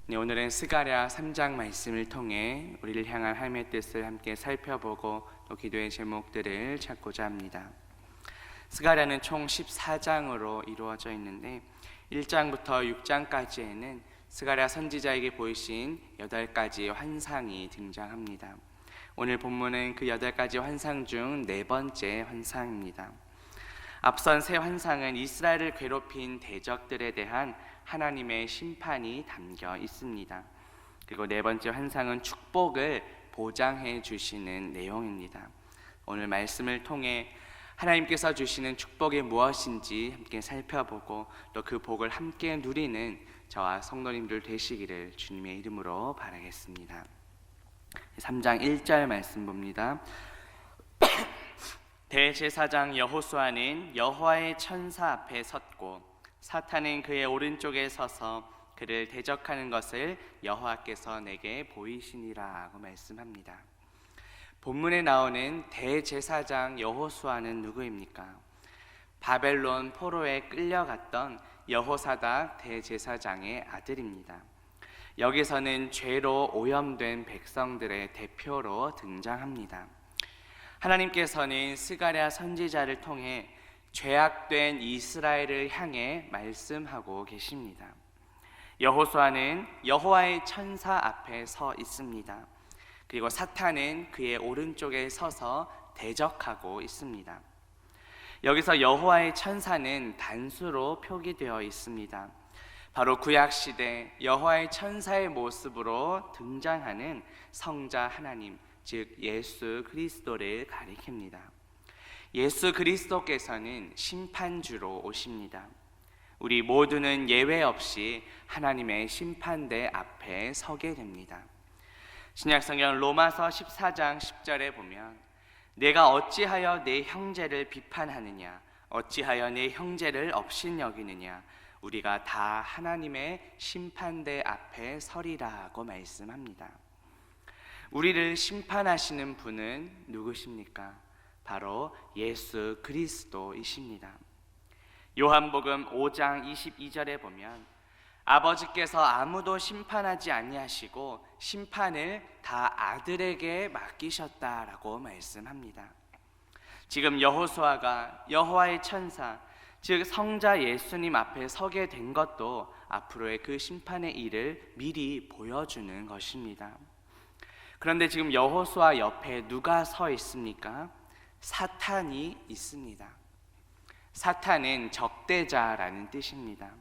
네, 오늘은 스가랴 3장 말씀을 통해 우리를 향한 하나님의 뜻을 함께 살펴보고 또 기도의 제목들을 찾고자 합니다. 스가랴는 총 14장으로 이루어져 있는데 1장부터 6장까지에는 스가랴 선지자에게 보이신 8가지 환상이 등장합니다. 오늘 본문은 그 8가지 환상 중 4번째 환상입니다. 앞선 세 환상은 이스라엘을 괴롭힌 대적들에 대한 하나님의 심판이 담겨 있습니다. 그리고 4번째 환상은 축복을 보장해 주시는 내용입니다. 오늘 말씀을 통해 하나님께서 주시는 축복이 무엇인지 함께 살펴보고 또 그 복을 함께 누리는 저와 성도님들 되시기를 주님의 이름으로 바라겠습니다. 3장 1절 말씀 봅니다. 대제사장 여호수아는 여호와의 천사 앞에 섰고 사탄은 그의 오른쪽에 서서 그를 대적하는 것을 여호와께서 내게 보이시니라 하고 말씀합니다. 본문에 나오는 대제사장 여호수아는 누구입니까? 바벨론 포로에 끌려갔던 여호사닥 대제사장의 아들입니다. 여기서는 죄로 오염된 백성들의 대표로 등장합니다. 하나님께서는 스가랴 선지자를 통해 죄악된 이스라엘을 향해 말씀하고 계십니다. 여호수아는 여호와의 천사 앞에 서 있습니다. 그리고 사탄은 그의 오른쪽에 서서 대적하고 있습니다. 여기서 여호와의 천사는 단수로 표기되어 있습니다. 바로 구약시대 여호와의 천사의 모습으로 등장하는 성자 하나님, 즉 예수 그리스도를 가리킵니다. 예수 그리스도께서는 심판주로 오십니다. 우리 모두는 예외 없이 하나님의 심판대 앞에 서게 됩니다. 신약성경 로마서 14장 10절에 보면 내가 어찌하여 내 형제를 비판하느냐 어찌하여 내 형제를 업신여기느냐 우리가 다 하나님의 심판대 앞에 서리라고 말씀합니다. 우리를 심판하시는 분은 누구십니까? 바로 예수 그리스도이십니다. 요한복음 5장 22절에 보면 아버지께서 아무도 심판하지 아니하시고 심판을 다 아들에게 맡기셨다라고 말씀합니다. 지금 여호수아가 여호와의 천사, 즉 성자 예수님 앞에 서게 된 것도 앞으로의 그 심판의 일을 미리 보여주는 것입니다. 그런데 지금 여호수아 옆에 누가 서 있습니까? 사탄이 있습니다. 사탄은 적대자라는 뜻입니다.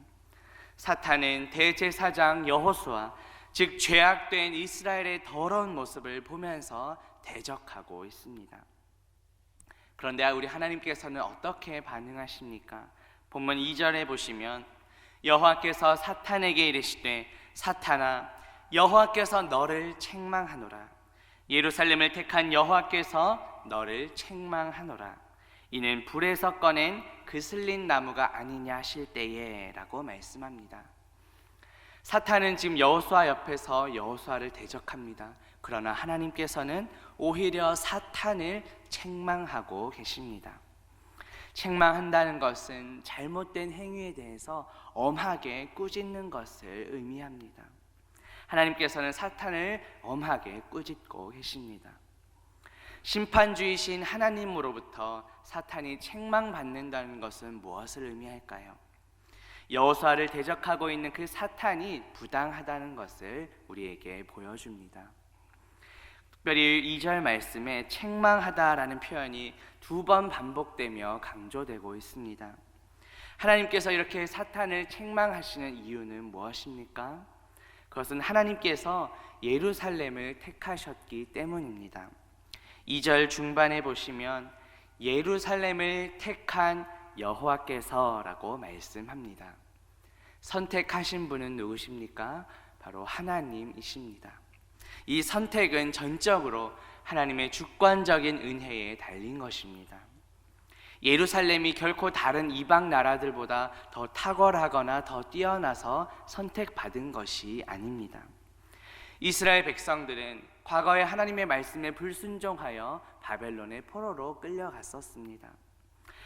사탄은 대제사장 여호수아, 즉 죄악된 이스라엘의 더러운 모습을 보면서 대적하고 있습니다. 그런데 우리 하나님께서는 어떻게 반응하십니까? 본문 2절에 보시면 여호와께서 사탄에게 이르시되 사탄아 여호와께서 너를 책망하노라. 예루살렘을 택한 여호와께서 너를 책망하노라. 이는 불에서 꺼낸 그슬린 나무가 아니냐 하실 때에 라고 말씀합니다. 사탄은 지금 여호수아 옆에서 여호수아를 대적합니다. 그러나 하나님께서는 오히려 사탄을 책망하고 계십니다. 책망한다는 것은 잘못된 행위에 대해서 엄하게 꾸짖는 것을 의미합니다. 하나님께서는 사탄을 엄하게 꾸짖고 계십니다. 심판주이신 하나님으로부터 사탄이 책망받는다는 것은 무엇을 의미할까요? 여호수아를 대적하고 있는 그 사탄이 부당하다는 것을 우리에게 보여줍니다. 특별히 2절 말씀에 책망하다라는 표현이 2번 반복되며 강조되고 있습니다. 하나님께서 이렇게 사탄을 책망하시는 이유는 무엇입니까? 그것은 하나님께서 예루살렘을 택하셨기 때문입니다. 2절 중반에 보시면 예루살렘을 택한 여호와께서라고 말씀합니다. 선택하신 분은 누구십니까? 바로 하나님이십니다. 이 선택은 전적으로 하나님의 주권적인 은혜에 달린 것입니다. 예루살렘이 결코 다른 이방 나라들보다 더 탁월하거나 더 뛰어나서 선택받은 것이 아닙니다. 이스라엘 백성들은 과거에 하나님의 말씀에 불순종하여 바벨론의 포로로 끌려갔었습니다.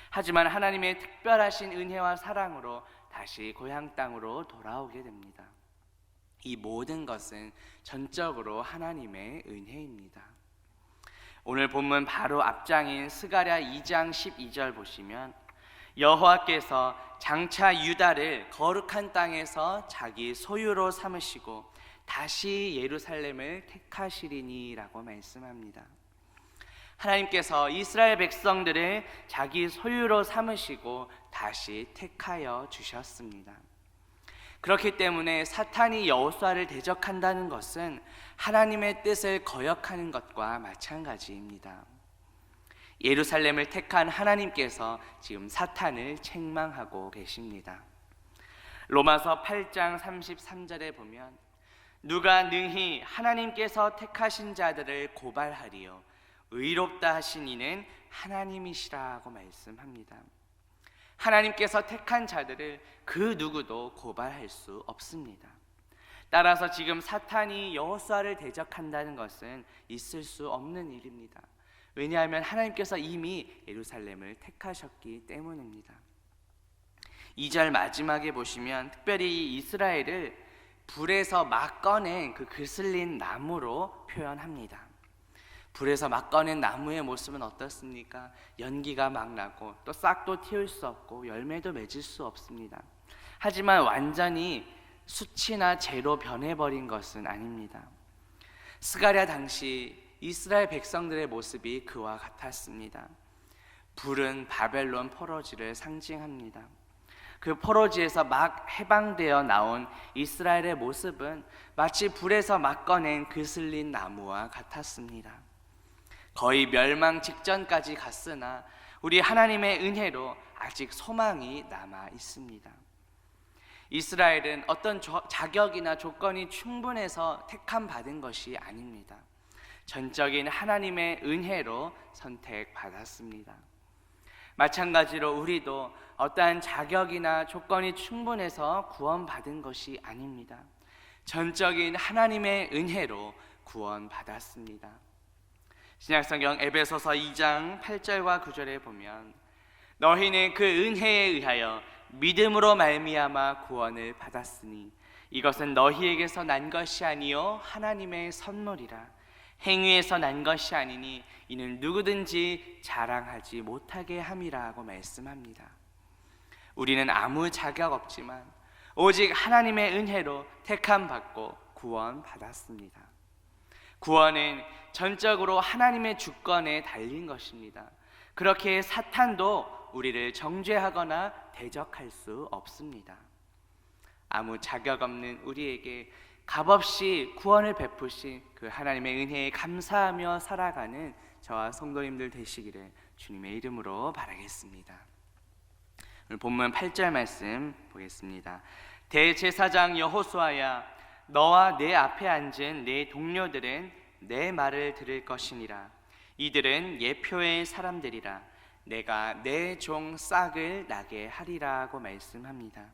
하지만 하나님의 특별하신 은혜와 사랑으로 다시 고향 땅으로 돌아오게 됩니다. 이 모든 것은 전적으로 하나님의 은혜입니다. 오늘 본문 바로 앞장인 스가랴 2장 12절 보시면 여호와께서 장차 유다를 거룩한 땅에서 자기 소유로 삼으시고 다시 예루살렘을 택하시리니 라고 말씀합니다. 하나님께서 이스라엘 백성들을 자기 소유로 삼으시고 다시 택하여 주셨습니다. 그렇기 때문에 사탄이 여호수아를 대적한다는 것은 하나님의 뜻을 거역하는 것과 마찬가지입니다. 예루살렘을 택한 하나님께서 지금 사탄을 책망하고 계십니다. 로마서 8장 33절에 보면 누가 능히 하나님께서 택하신 자들을 고발하리요 의롭다 하신 이는 하나님이시라고 말씀합니다. 하나님께서 택한 자들을 그 누구도 고발할 수 없습니다. 따라서 지금 사탄이 여호수아를 대적한다는 것은 있을 수 없는 일입니다. 왜냐하면 하나님께서 이미 예루살렘을 택하셨기 때문입니다. 2절 마지막에 보시면 특별히 이스라엘을 불에서 막 꺼낸 그 그슬린 나무로 표현합니다. 불에서 막 꺼낸 나무의 모습은 어떻습니까? 연기가 막 나고 또 싹도 틔울 수 없고 열매도 맺을 수 없습니다. 하지만 완전히 숯이나 재로 변해버린 것은 아닙니다. 스가랴 당시 이스라엘 백성들의 모습이 그와 같았습니다. 불은 바벨론 포로지를 상징합니다. 그 포로지에서 막 해방되어 나온 이스라엘의 모습은 마치 불에서 막 꺼낸 그슬린 나무와 같았습니다. 거의 멸망 직전까지 갔으나 우리 하나님의 은혜로 아직 소망이 남아 있습니다. 이스라엘은 어떤 자격이나 조건이 충분해서 택함 받은 것이 아닙니다. 전적인 하나님의 은혜로 선택받았습니다. 마찬가지로 우리도 어떠한 자격이나 조건이 충분해서 구원받은 것이 아닙니다. 전적인 하나님의 은혜로 구원받았습니다. 신약성경 에베소서 2장 8절과 9절에 보면 너희는 그 은혜에 의하여 믿음으로 말미암아 구원을 받았으니 이것은 너희에게서 난 것이 아니요 하나님의 선물이라 행위에서 난 것이 아니니 이는 누구든지 자랑하지 못하게 함이라고 말씀합니다. 우리는 아무 자격 없지만 오직 하나님의 은혜로 택함 받고 구원 받았습니다. 구원은 전적으로 하나님의 주권에 달린 것입니다. 그렇게 사탄도 우리를 정죄하거나 대적할 수 없습니다. 아무 자격 없는 우리에게 값없이 구원을 베푸신 그 하나님의 은혜에 감사하며 살아가는 저와 성도님들 되시기를 주님의 이름으로 바라겠습니다. 오늘 본문 8절 말씀 보겠습니다. 대제사장 여호수아야 너와 내 앞에 앉은 내 동료들은 내 말을 들을 것이니라. 이들은 예표의 사람들이라. 내가 내 종 싹을 나게 하리라고 말씀합니다.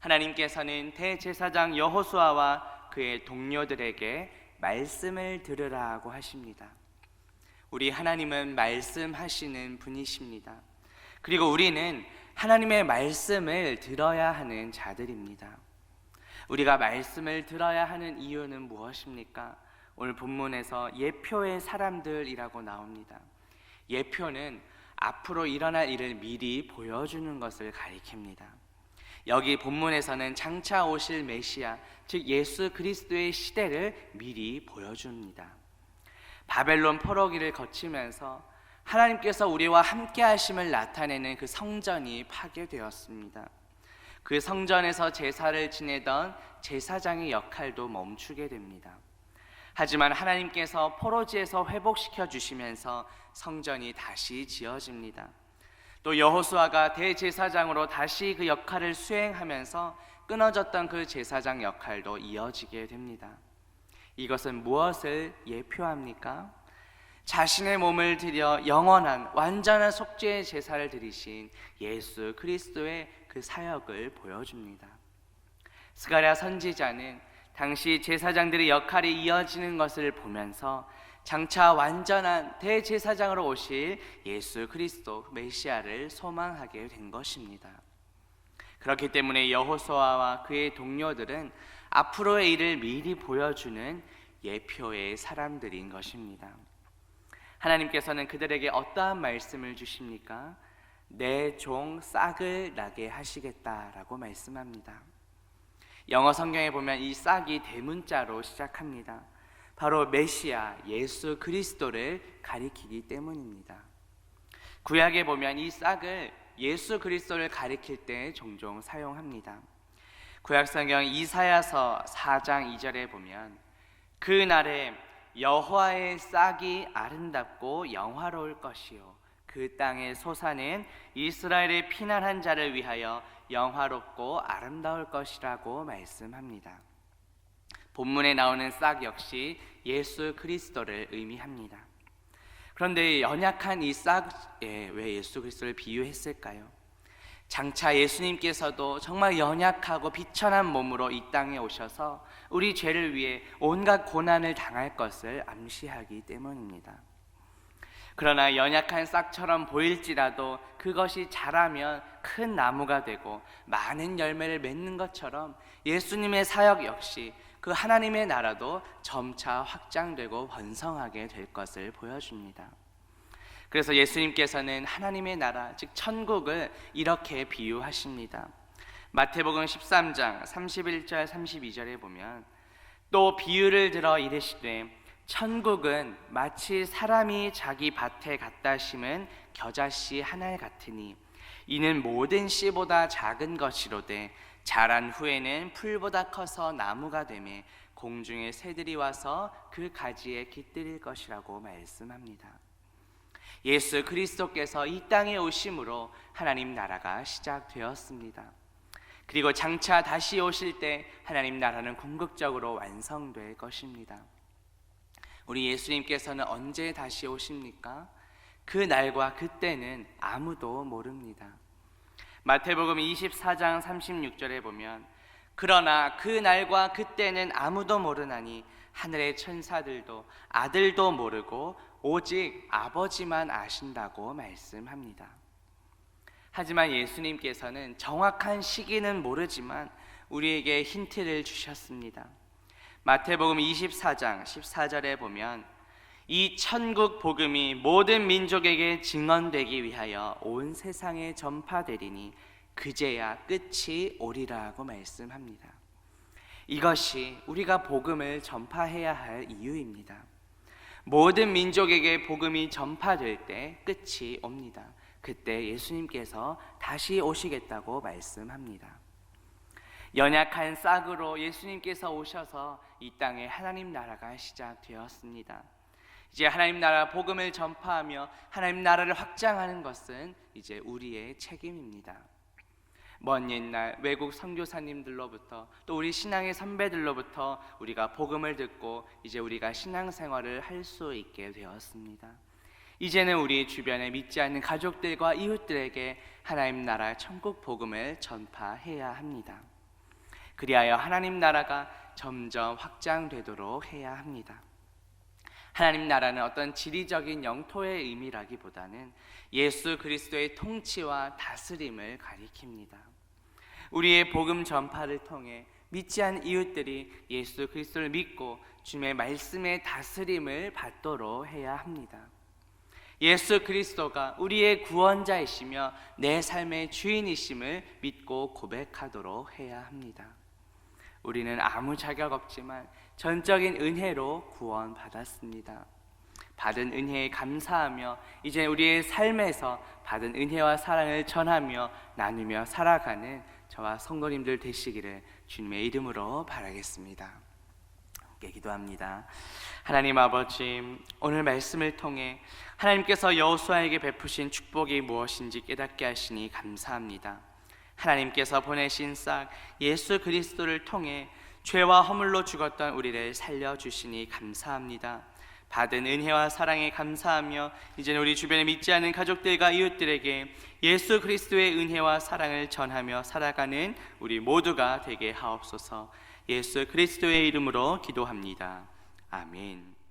하나님께서는 대제사장 여호수아와 그의 동료들에게 말씀을 들으라고 하십니다. 우리 하나님은 말씀하시는 분이십니다. 그리고 우리는 하나님의 말씀을 들어야 하는 자들입니다. 우리가 말씀을 들어야 하는 이유는 무엇입니까? 오늘 본문에서 예표의 사람들이라고 나옵니다. 예표는 앞으로 일어날 일을 미리 보여주는 것을 가리킵니다. 여기 본문에서는 장차 오실 메시아, 즉 예수 그리스도의 시대를 미리 보여줍니다. 바벨론 포로기를 거치면서 하나님께서 우리와 함께 하심을 나타내는 그 성전이 파괴되었습니다. 그 성전에서 제사를 지내던 제사장의 역할도 멈추게 됩니다. 하지만 하나님께서 포로지에서 회복시켜 주시면서 성전이 다시 지어집니다. 또 여호수아가 대제사장으로 다시 그 역할을 수행하면서 끊어졌던 그 제사장 역할도 이어지게 됩니다. 이것은 무엇을 예표합니까? 자신의 몸을 들여 영원한 완전한 속죄의 제사를 드리신 예수 그리스도의 그 사역을 보여줍니다. 스가랴 선지자는 당시 제사장들의 역할이 이어지는 것을 보면서 장차 완전한 대제사장으로 오실 예수 그리스도 메시아를 소망하게 된 것입니다. 그렇기 때문에 여호수아와 그의 동료들은 앞으로의 일을 미리 보여주는 예표의 사람들인 것입니다. 하나님께서는 그들에게 어떠한 말씀을 주십니까? 내 종 싹을 나게 하시겠다라고 말씀합니다. 영어 성경에 보면 이 싹이 대문자로 시작합니다. 바로 메시아 예수 그리스도를 가리키기 때문입니다. 구약에 보면 이 싹을 예수 그리스도를 가리킬 때 종종 사용합니다. 구약 성경 이사야서 4장 2절에 보면 그날에 여호와의 싹이 아름답고 영화로울 것이요 그 땅의 소사는 이스라엘의 피난한 자를 위하여 영화롭고 아름다울 것이라고 말씀합니다. 본문에 나오는 싹 역시 예수 그리스도를 의미합니다. 그런데 연약한 이 싹에 왜 예수 그리스도를 비유했을까요? 장차 예수님께서도 정말 연약하고 비천한 몸으로 이 땅에 오셔서 우리 죄를 위해 온갖 고난을 당할 것을 암시하기 때문입니다. 그러나 연약한 싹처럼 보일지라도 그것이 자라면 큰 나무가 되고 많은 열매를 맺는 것처럼 예수님의 사역 역시 그 하나님의 나라도 점차 확장되고 번성하게 될 것을 보여줍니다. 그래서 예수님께서는 하나님의 나라, 즉 천국을 이렇게 비유하십니다. 마태복음 13장 31절 32절에 보면 또 비유를 들어 이르시되 천국은 마치 사람이 자기 밭에 갖다 심은 겨자씨 하나 같으니 이는 모든 씨보다 작은 것이로되 자란 후에는 풀보다 커서 나무가 되매 공중의 새들이 와서 그 가지에 깃들일 것이라고 말씀합니다. 예수 그리스도께서 이 땅에 오심으로 하나님 나라가 시작되었습니다. 그리고 장차 다시 오실 때 하나님 나라는 궁극적으로 완성될 것입니다. 우리 예수님께서는 언제 다시 오십니까? 그 날과 그때는 아무도 모릅니다. 마태복음 24장 36절에 보면 그러나 그 날과 그때는 아무도 모르나니 하늘의 천사들도 아들도 모르고 오직 아버지만 아신다고 말씀합니다. 하지만 예수님께서는 정확한 시기는 모르지만 우리에게 힌트를 주셨습니다. 마태복음 24장 14절에 보면 이 천국 복음이 모든 민족에게 증언되기 위하여 온 세상에 전파되리니 그제야 끝이 오리라고 말씀합니다. 이것이 우리가 복음을 전파해야 할 이유입니다. 모든 민족에게 복음이 전파될 때 끝이 옵니다. 그때 예수님께서 다시 오시겠다고 말씀합니다. 연약한 싹으로 예수님께서 오셔서 이 땅에 하나님 나라가 시작되었습니다. 이제 하나님 나라 복음을 전파하며 하나님 나라를 확장하는 것은 이제 우리의 책임입니다. 먼 옛날 외국 선교사님들로부터 또 우리 신앙의 선배들로부터 우리가 복음을 듣고 이제 우리가 신앙생활을 할 수 있게 되었습니다. 이제는 우리 주변에 믿지 않는 가족들과 이웃들에게 하나님 나라 천국 복음을 전파해야 합니다. 그리하여 하나님 나라가 점점 확장되도록 해야 합니다. 하나님 나라는 어떤 지리적인 영토의 의미라기보다는 예수 그리스도의 통치와 다스림을 가리킵니다. 우리의 복음 전파를 통해 믿지 않는 이웃들이 예수 그리스도를 믿고 주님의 말씀의 다스림을 받도록 해야 합니다. 예수 그리스도가 우리의 구원자이시며 내 삶의 주인이심을 믿고 고백하도록 해야 합니다. 우리는 아무 자격 없지만 전적인 은혜로 구원받았습니다. 받은 은혜에 감사하며 이제 우리의 삶에서 받은 은혜와 사랑을 전하며 나누며 살아가는 저와 성도님들 되시기를 주님의 이름으로 바라겠습니다. 함께 기도합니다. 하나님 아버지, 오늘 말씀을 통해 하나님께서 여호수아에게 베푸신 축복이 무엇인지 깨닫게 하시니 감사합니다. 하나님께서 보내신 싹 예수 그리스도를 통해 죄와 허물로 죽었던 우리를 살려주시니 감사합니다. 받은 은혜와 사랑에 감사하며 이제는 우리 주변에 믿지 않는 가족들과 이웃들에게 예수 그리스도의 은혜와 사랑을 전하며 살아가는 우리 모두가 되게 하옵소서. 예수 그리스도의 이름으로 기도합니다. 아멘.